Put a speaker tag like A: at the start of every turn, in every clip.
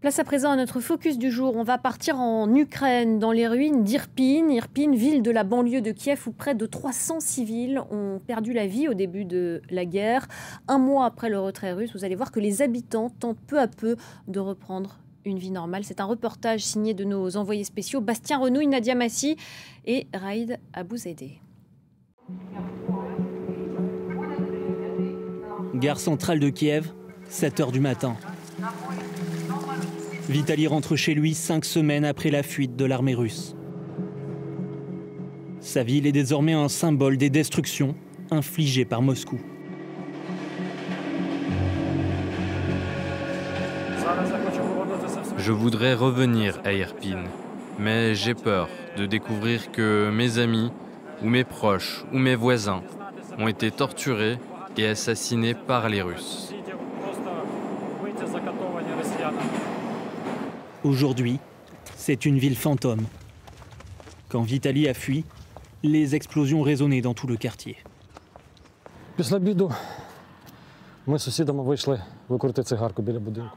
A: Place à présent à notre focus du jour. On va partir en Ukraine, dans les ruines d'Irpin. Irpin, ville de la banlieue de Kiev, où près de 300 civils ont perdu la vie au début de la guerre. Un mois après le retrait russe, vous allez voir que les habitants tentent peu à peu de reprendre une vie normale. C'est un reportage signé de nos envoyés spéciaux Bastien Renouille, Nadia Massi et Raïd Abouzadeh.
B: Gare centrale de Kiev, 7 h du matin. Vitali rentre chez lui 5 semaines après la fuite de l'armée russe. Sa ville est désormais un symbole des destructions infligées par Moscou.
C: Je voudrais revenir à Irpin, mais j'ai peur de découvrir que mes amis, ou mes proches, ou mes voisins ont été torturés et assassinés par les Russes.
B: Aujourd'hui, c'est une ville fantôme. Quand Vitali a fui, les explosions résonnaient dans tout le quartier.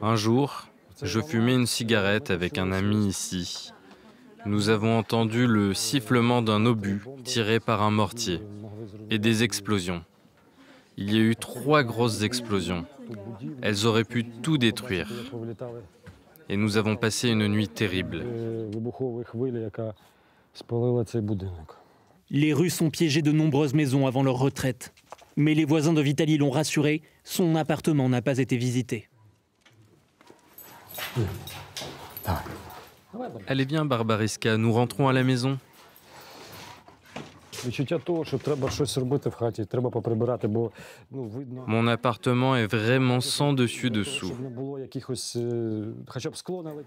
C: Un jour, je fumais une cigarette avec un ami ici. Nous avons entendu le sifflement d'un obus tiré par un mortier et des explosions. Il y a eu 3 grosses explosions. Elles auraient pu tout détruire. Et nous avons passé une nuit terrible.
B: Les Russes ont piégé de nombreuses maisons avant leur retraite. Mais les voisins de Vitali l'ont rassuré, son appartement n'a pas été visité.
C: Allez bien, Barbariska, nous rentrons à la maison. Mon appartement est vraiment sans dessus-dessous.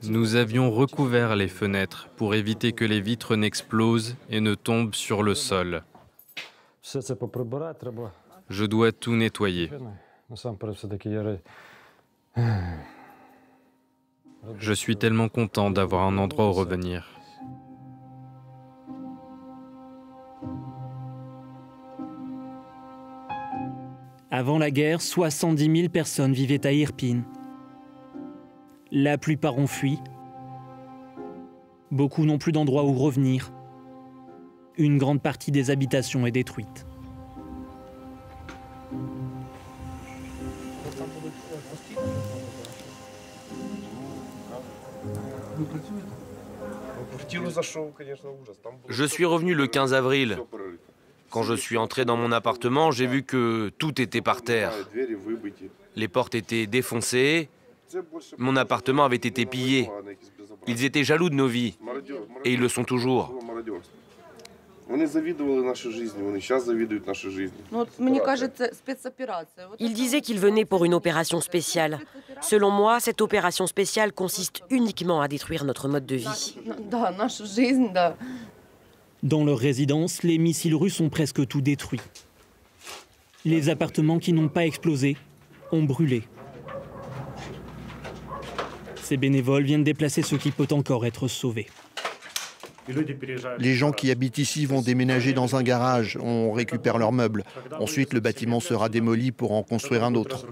C: Nous avions recouvert les fenêtres pour éviter que les vitres n'explosent et ne tombent sur le sol. Je dois tout nettoyer. Je suis tellement content d'avoir un endroit où revenir.
B: Avant la guerre, 70 000 personnes vivaient à Irpin. La plupart ont fui. Beaucoup n'ont plus d'endroit où revenir. Une grande partie des habitations est détruite.
D: Je suis revenu le 15 avril. Quand je suis entré dans mon appartement, j'ai vu que tout était par terre. Les portes étaient défoncées. Mon appartement avait été pillé. Ils étaient jaloux de nos vies. Et ils le sont toujours.
E: Il disait qu'il venait pour une opération spéciale. Selon moi, cette opération spéciale consiste uniquement à détruire notre mode de vie.
B: Dans leur résidence, les missiles russes ont presque tout détruit. Les appartements qui n'ont pas explosé ont brûlé. Ces bénévoles viennent déplacer ce qui peut encore être sauvé.
F: Les gens qui habitent ici vont déménager dans un garage, on récupère leurs meubles. Ensuite, le bâtiment sera démoli pour en construire un autre.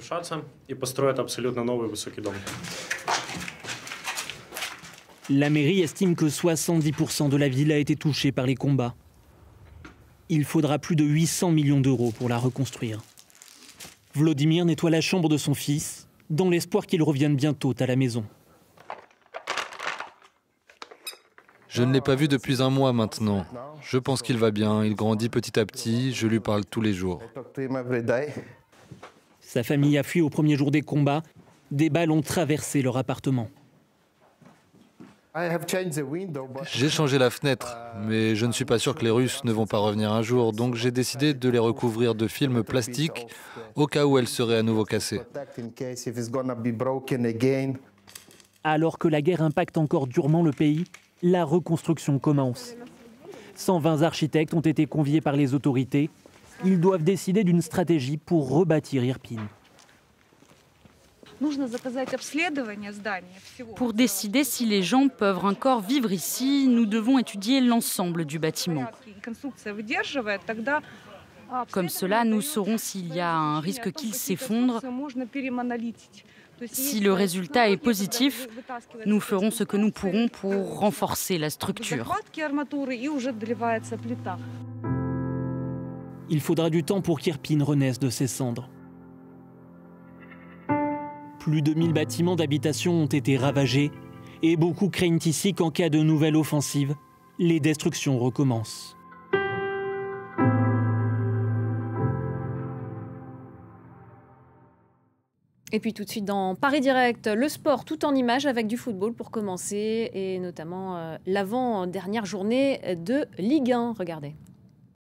B: La mairie estime que 70% de la ville a été touchée par les combats. Il faudra plus de 800 millions d'euros pour la reconstruire. Vladimir nettoie la chambre de son fils, dans l'espoir qu'il revienne bientôt à la maison.
G: Je ne l'ai pas vu depuis un mois maintenant. Je pense qu'il va bien, il grandit petit à petit, je lui parle tous les jours.
B: Sa famille a fui au premier jour des combats. Des balles ont traversé leur appartement.
G: J'ai changé la fenêtre, mais je ne suis pas sûr que les Russes ne vont pas revenir un jour, donc j'ai décidé de les recouvrir de film plastique au cas où elles seraient à nouveau cassées.
B: Alors que la guerre impacte encore durement le pays, la reconstruction commence. 120 architectes ont été conviés par les autorités. Ils doivent décider d'une stratégie pour rebâtir Irpin.
H: Pour décider si les gens peuvent encore vivre ici, nous devons étudier l'ensemble du bâtiment. Comme cela, nous saurons s'il y a un risque qu'il s'effondre Si le résultat est positif, nous ferons ce que nous pourrons pour renforcer la structure.
B: Il faudra du temps pour qu'Irpin renaisse de ses cendres. Plus de 1000 bâtiments d'habitation ont été ravagés et beaucoup craignent ici qu'en cas de nouvelle offensive, les destructions recommencent.
A: Et puis tout de suite dans Paris Direct, le sport tout en images avec du football pour commencer et notamment l'avant-dernière journée de Ligue 1. Regardez.